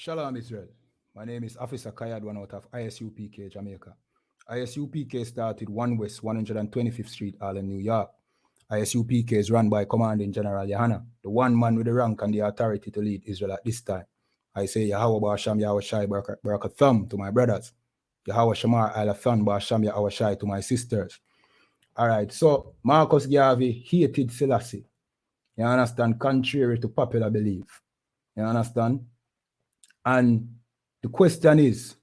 Shalom, Israel. My name is Officer Kayad, one out of I.S.U.P.K, Jamaica. I.S.U.P.K started 1 West 125th Street, Harlem, New York. I.S.U.P.K is run by Commanding General YAHANNA, the one man with the rank and the authority to lead Israel at this time. I say Yahweh Ba'asham Yahweh Shai Barakatham to my brothers. Yahweh Shamar Alathan Ba'asham Yahweh Shai to my sisters. All right, so Marcus Garvey hated Selassie. You understand? Contrary to popular belief. You understand? And the question is,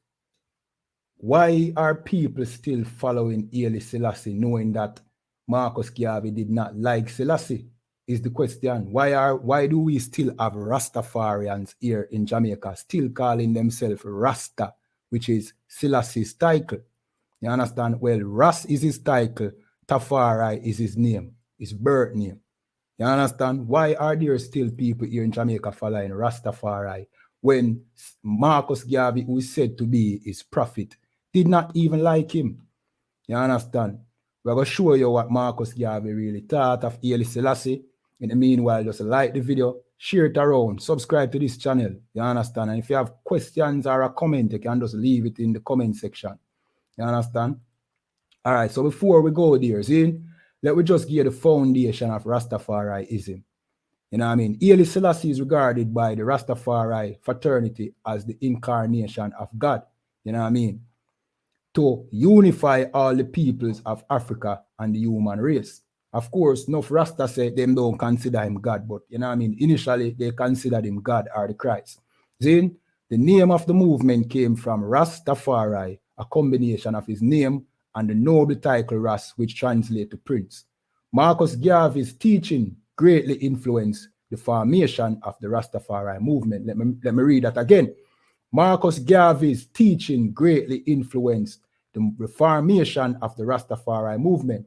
why are people still following Haile Selassie, knowing that Marcus Garvey did not like Selassie? Is the question. Why do we still have Rastafarians here in Jamaica still calling themselves Rasta, which is Selassie's title? You understand? Well, Ras is his title, Tafari is his name, his birth name. You understand? Why are there still people here in Jamaica following Rastafari when Marcus Garvey, who is said to be his prophet, did not even like him? You understand? We're going to show you what Marcus Garvey really thought of Haile Selassie. In the meanwhile, just like the video, share it around, subscribe to this channel. You understand? And if you have questions or a comment, you can just leave it in the comment section. You understand? All right, so before we go there, see, let me just give the foundation of Rastafariism. You know what I mean? Haile Selassie is regarded by the Rastafari fraternity as the incarnation of God. You know what I mean? To unify all the peoples of Africa and the human race. Of course, enough Rasta say them don't consider him God, but you know what I mean? Initially, they considered him God or the Christ. Then, the name of the movement came from Rastafari, a combination of his name and the noble title Ras, which translates to prince. Marcus Garvey's teaching greatly influenced the formation of the Rastafari movement. Let me read that again. Marcus Garvey's teaching greatly influenced the formation of the Rastafari movement.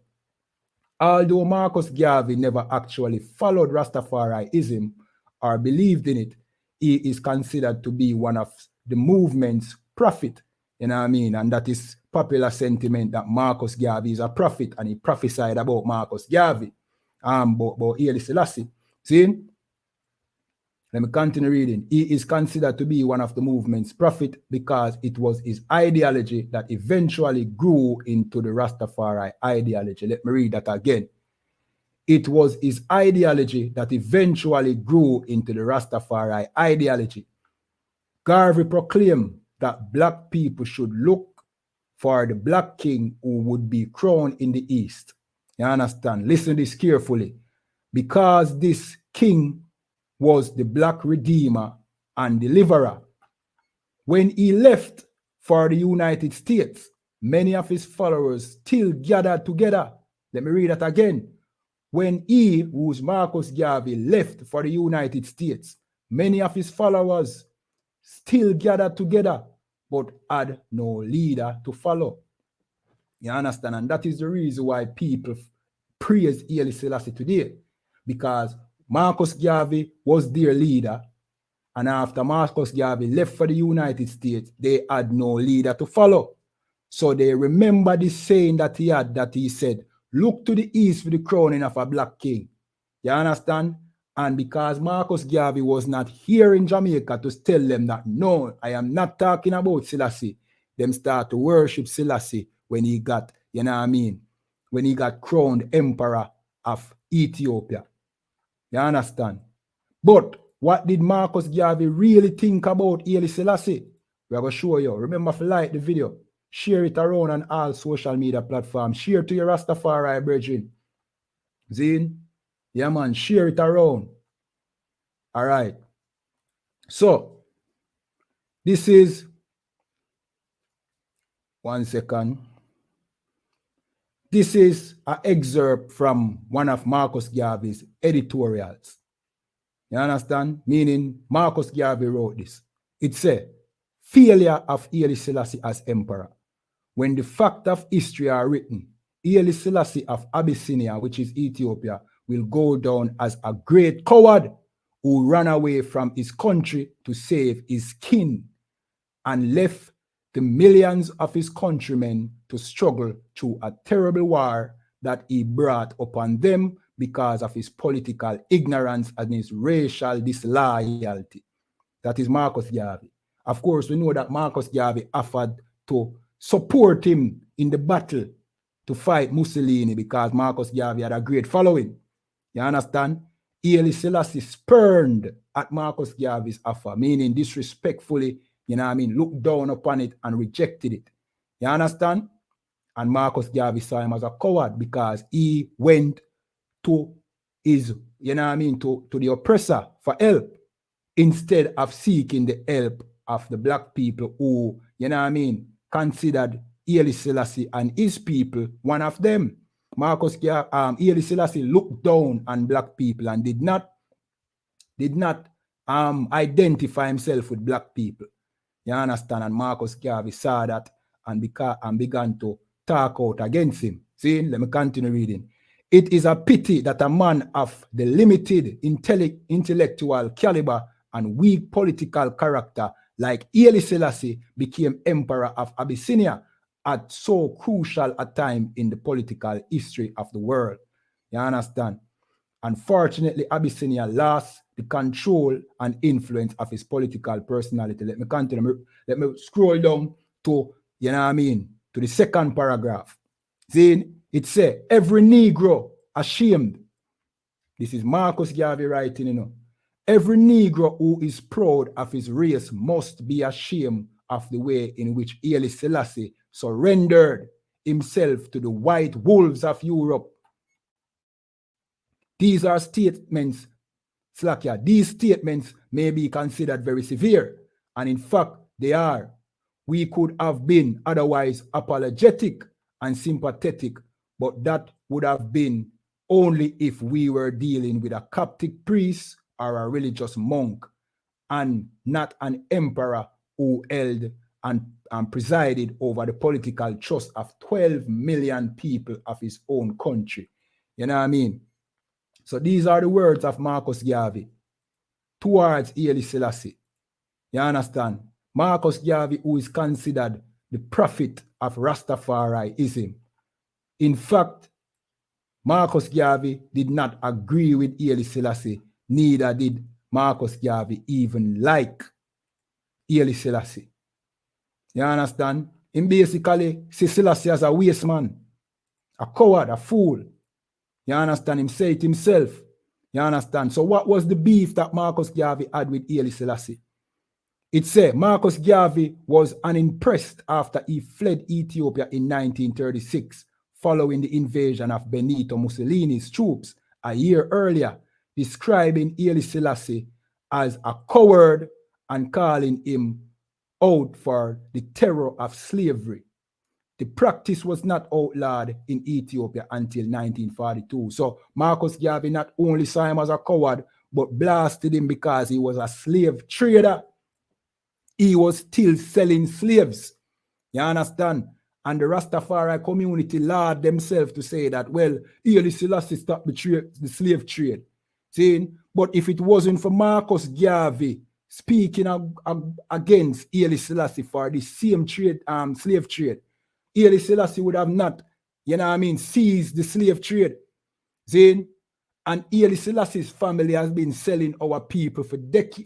Although Marcus Garvey never actually followed Rastafariism or believed in it, he is considered to be one of the movement's prophet. You know what I mean? And that is popular sentiment that Marcus Garvey is a prophet, and he prophesied about Marcus Garvey, about Haile Selassie. See? Let me continue reading. He is considered to be one of the movement's prophet because it was his ideology that eventually grew into the Rastafari ideology. Let me read that again. It was his ideology that eventually grew into the Rastafari ideology. Garvey proclaimed that black people should look for the black king who would be crowned in the east. You understand? Listen to this carefully. Because this king was the black redeemer and deliverer. When he left for the United States, many of his followers still gathered together. Let me read that again. When he, who's Marcus Garvey, left for the United States, many of his followers still gathered together, but had no leader to follow. You understand? And that is the reason why people praise Haile Selassie today, because Marcus Garvey was their leader, and after Marcus Garvey left for the United States, they had no leader to follow. So they remember this saying that he had, that he said, look to the east for the crowning of a black king. You understand? And because Marcus Garvey was not here in Jamaica to tell them that, no, I am not talking about Selassie, them start to worship Selassie when he got, you know what I mean, when he got crowned emperor of Ethiopia. You understand? But what did Marcus Garvey really think about Haile Selassie? We are going to show you. Remember to like the video. Share it around on all social media platforms. Share to your Rastafari brethren. Zine? Yeah, man. Share it around. All right. So, this is... One second. This is an excerpt from one of Marcus Garvey's editorials. You understand? Meaning Marcus Garvey wrote this. It said, failure of Haile Selassie as emperor. When the fact of history are written, Haile Selassie of Abyssinia, which is Ethiopia, will go down as a great coward who ran away from his country to save his kin and left the millions of his countrymen to struggle through a terrible war that he brought upon them because of his political ignorance and his racial disloyalty. That is Marcus Garvey. Of course, we know that Marcus Garvey offered to support him in the battle to fight Mussolini because Marcus Garvey had a great following. You understand? Haile Selassie spurned at Marcus Garvey's offer, meaning disrespectfully, you know what I mean, looked down upon it and rejected it. You understand? And Marcus Garvey saw him as a coward because he went to his, you know what I mean, to the oppressor for help instead of seeking the help of the black people who, you know what I mean, considered Haile Selassie and his people one of them. Haile Selassie looked down on black people and did not identify himself with black people. You understand? And Marcus Garvey saw that and began to talk out against him. See, let me continue reading. It is a pity that a man of the limited intellectual caliber and weak political character like Haile Selassie became emperor of Abyssinia at so crucial a time in the political history of the world. You understand? Unfortunately, Abyssinia lost the control and influence of his political personality. Let me continue. Let me scroll down to, you know what I mean, to the second paragraph. See, it says, every Negro ashamed. This is Marcus Garvey writing, you know. Every Negro who is proud of his race must be ashamed of the way in which Haile Selassie surrendered himself to the white wolves of Europe. These are statements, Slakia, these statements may be considered very severe, and in fact, they are. We could have been otherwise apologetic and sympathetic, but that would have been only if we were dealing with a Coptic priest or a religious monk, and not an emperor who held and presided over the political trust of 12 million people of his own country. You know what I mean? So these are the words of Marcus Garvey towards Haile Selassie. You understand? Marcus Garvey, who is considered the prophet of Rastafarianism. In fact, Marcus Garvey did not agree with Haile Selassie, neither did Marcus Garvey even like Haile Selassie. You understand? He basically sees Selassie as a waste man, a coward, a fool. You understand? Him say it himself. You understand? So what was the beef that Marcus Garvey had with Haile Selassie? It said Marcus Garvey was unimpressed after he fled Ethiopia in 1936, following the invasion of Benito Mussolini's troops a year earlier, describing Haile Selassie as a coward and calling him out for the terror of slavery. The practice was not outlawed in Ethiopia until 1942. So Marcus Garvey not only saw him as a coward, but blasted him because he was a slave trader. He was still selling slaves. You understand? And the Rastafari community laud themselves to say that, well, Haile Selassie stopped the slave trade. See? But if it wasn't for Marcus Garvey speaking against Haile Selassie for the same trade, slave trade, Haile Selassie would have not, you know what I mean, seized the slave trade. See? And Haile Selassie's family has been selling our people for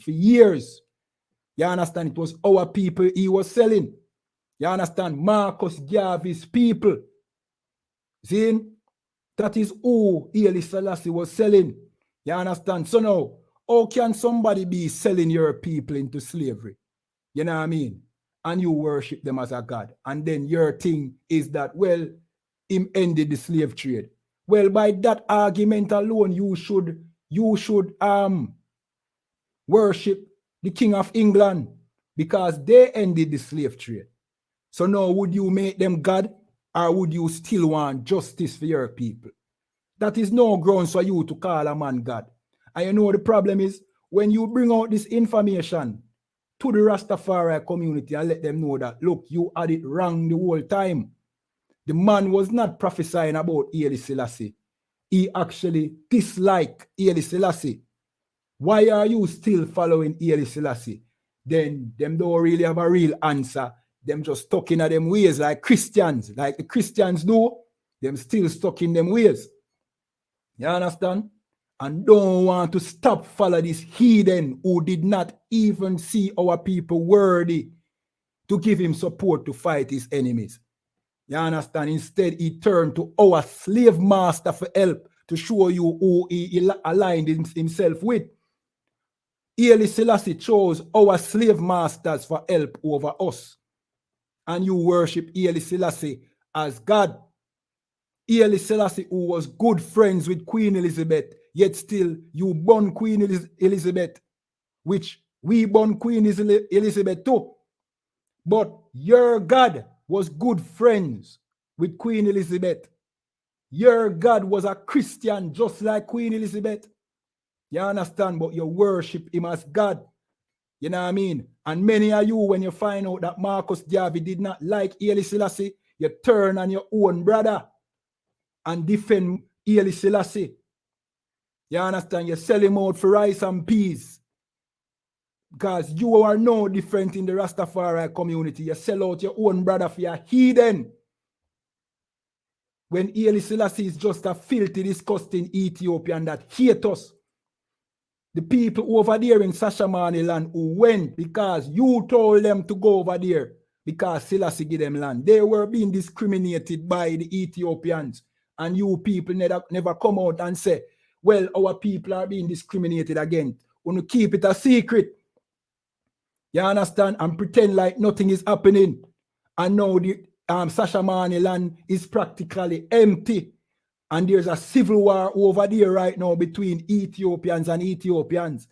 years. You understand? It was our people he was selling. You understand? Marcus Garvey's people. See? That is who Haile Selassie was selling. You understand? So now, how can somebody be selling your people into slavery? You know what I mean? And you worship them as a god. And then your thing is that, well, him ended the slave trade. Well, by that argument alone, you should worship the King of England because they ended the slave trade. So now would you make them God or would you still want justice for your people? That is no grounds for you to call a man God. And you know the problem is when you bring out this information to the Rastafari community and let them know that, look, you had it wrong the whole time. The man was not prophesying about Haile Selassie. He actually disliked Haile Selassie. Why are you still following Haile Selassie? Then them don't really have a real answer. Them just stuck in them ways like Christians, like the Christians do. Them still stuck in them ways. You understand? and don't want to stop follow this heathen who did not even see our people worthy to give him support to fight his enemies. You understand? Instead, he turned to our slave master for help to show you who he aligned himself with. Haile Selassie chose our slave masters for help over us. And you worship Haile Selassie as God. Haile Selassie, who was good friends with Queen Elizabeth, yet still you born Queen Elizabeth, which we born Queen Elizabeth too. But your God was good friends with Queen Elizabeth. Your God was a Christian just like Queen Elizabeth. You understand? But you worship him as God. You know what I mean? And many of you, when you find out that Marcus Garvey did not like Haile Selassie, you turn on your own brother and defend Haile Selassie. You understand? You sell him out for rice and peas. Because you are no different in the Rastafari community. You sell out your own brother for your heathen. When Haile Selassie is just a filthy, disgusting Ethiopian that hate us. The people over there in Shashamane land who went because you told them to go over there because Selassie gave them land. They were being discriminated by the Ethiopians. And you people never come out and say, well, our people are being discriminated against. We keep it a secret. You understand? And pretend like nothing is happening. And now the Shashamane land is practically empty. And there's a civil war over there right now between Ethiopians and Ethiopians.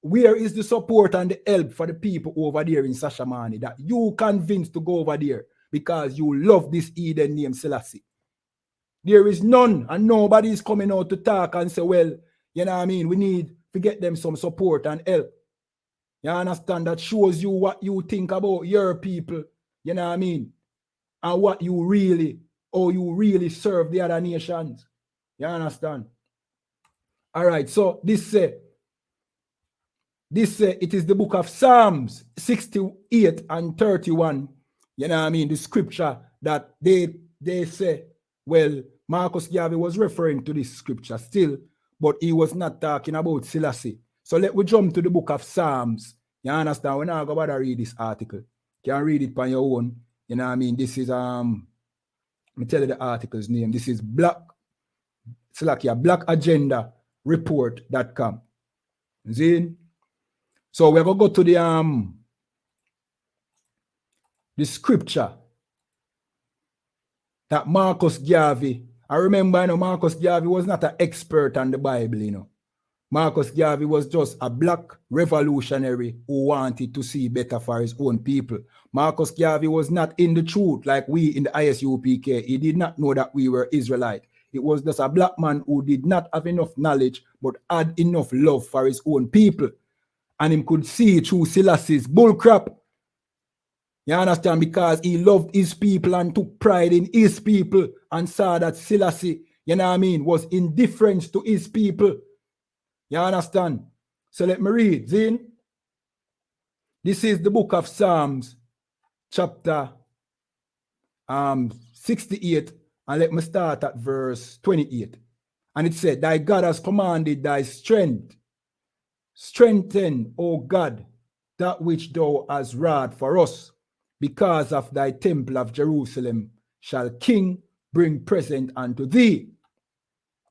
Where is the support and the help for the people over there in Shashamane that you convinced to go over there because you love this Eden named Selassie? There is none, and nobody is coming out to talk and say, well, you know what I mean, we need to get them some support and help. You understand? That shows you what you think about your people, you know what I mean, and what you really, or you really serve the other nations. You understand? All right, so this it is the book of Psalms 68 and 31. You know what I mean? The scripture that they say, well, Marcus Garvey was referring to this scripture still, but he was not talking about Selassie. So let we jump to the book of Psalms. You understand? We're not going to read this article. You can read it on your own. You know what I mean? This is let me tell you the article's name. This is Black Agenda Report.com. See? So we're gonna go to the scripture that Marcus Garvey. I remember, you know, Marcus Garvey was not an expert on the Bible, you know. Marcus Garvey was just a black revolutionary who wanted to see better for his own people. Marcus Garvey was not in the truth like we in the I.S.U.P.K. He did not know that we were Israelite. It was just a black man who did not have enough knowledge but had enough love for his own people. And him could see through Selassie's bullcrap. You understand? Because he loved his people and took pride in his people and saw that Selassie, you know what I mean, was indifferent to his people. You understand? So let me read. Zin. This is the book of Psalms, chapter 68, and let me start at verse 28. And it said, thy God has commanded thy strength. Strengthen, O God, that which thou hast wrought for us. Because of thy temple of Jerusalem shall king bring present unto thee.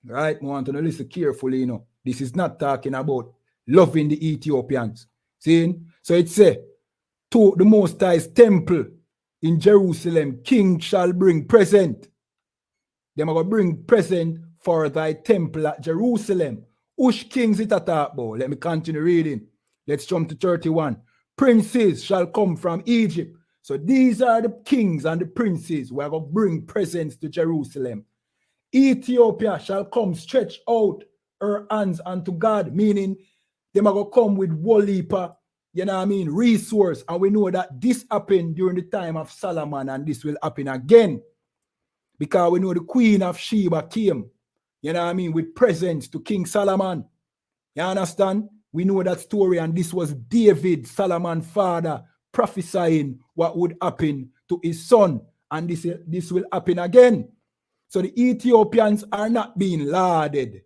Right? I want to listen carefully, you know. This is not talking about loving the Ethiopians. See? So it says, to the Most High's temple in Jerusalem, king shall bring present. They are going to bring present for thy temple at Jerusalem. Which kings it talk about? Let me continue reading. Let's jump to 31. Princes shall come from Egypt. So these are the kings and the princes who are going to bring presents to Jerusalem. Ethiopia shall come stretch out her hands unto God, meaning they are going to come with wolipa, you know what I mean, resource. And we know that this happened during the time of Solomon, and this will happen again. Because we know the Queen of Sheba came, you know what I mean, with presents to King Solomon. You understand? We know that story, and this was David, Solomon's father, prophesying what would happen to his son. And this will happen again. So the Ethiopians are not being lauded.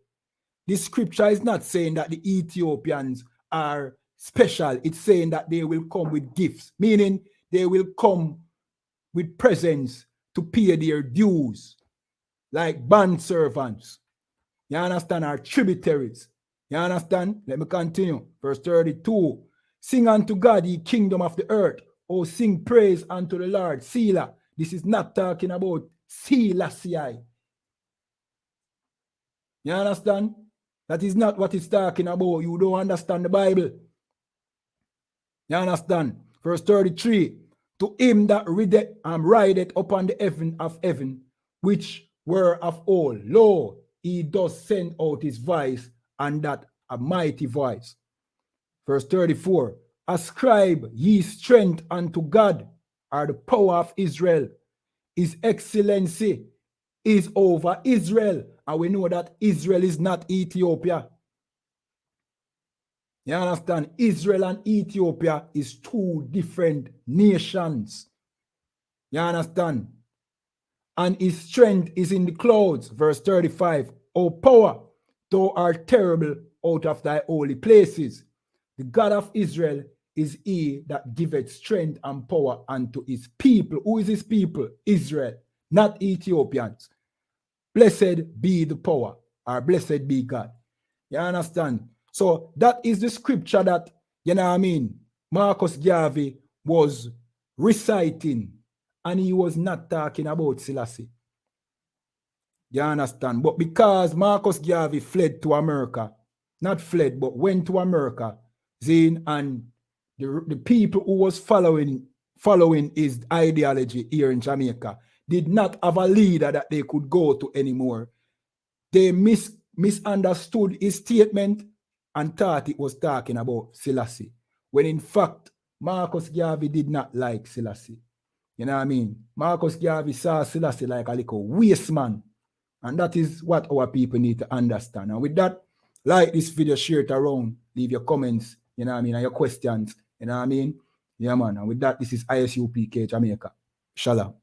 This scripture is not saying that the Ethiopians are special. It's saying that they will come with gifts, meaning they will come with presents to pay their dues, like bond servants. You understand? Our tributaries. You understand? Let me continue. Verse 32. Sing unto God, ye kingdom of the earth. Oh, sing praise unto the Lord. Selah. This is not talking about Selassie. You understand? That is not what it's talking about. You don't understand the Bible. You understand? Verse 33. To him that rideth upon the heaven of heaven, which were of old, lo, he does send out his voice, and that a mighty voice. Verse 34. Ascribe ye strength unto God, or the power of Israel. His excellency is over Israel. And we know that Israel is not Ethiopia. You understand? Israel and Ethiopia is two different nations. You understand? And his strength is in the clouds. Verse 35. O power, thou art terrible out of thy holy places. The God of Israel is he that giveth strength and power unto his people. Who is his people? Israel, not Ethiopians. Blessed be the power, or blessed be God. You understand? So that is the scripture that, you know what I mean, Marcus Garvey was reciting, and he was not talking about Selassie. You understand? But because Marcus Garvey fled to America, not fled, but went to America, Zane, and the people who was following his ideology here in Jamaica did not have a leader that they could go to anymore. They misunderstood his statement and thought it was talking about Selassie, when in fact, Marcus Garvey did not like Selassie. You know what I mean? Marcus Garvey saw Selassie like a little waste man. And that is what our people need to understand. And with that, like this video, share it around, leave your comments, you know what I mean, and your questions, you know what I mean? Yeah, man. And with that, this is ISUPK Jamaica. Shalom.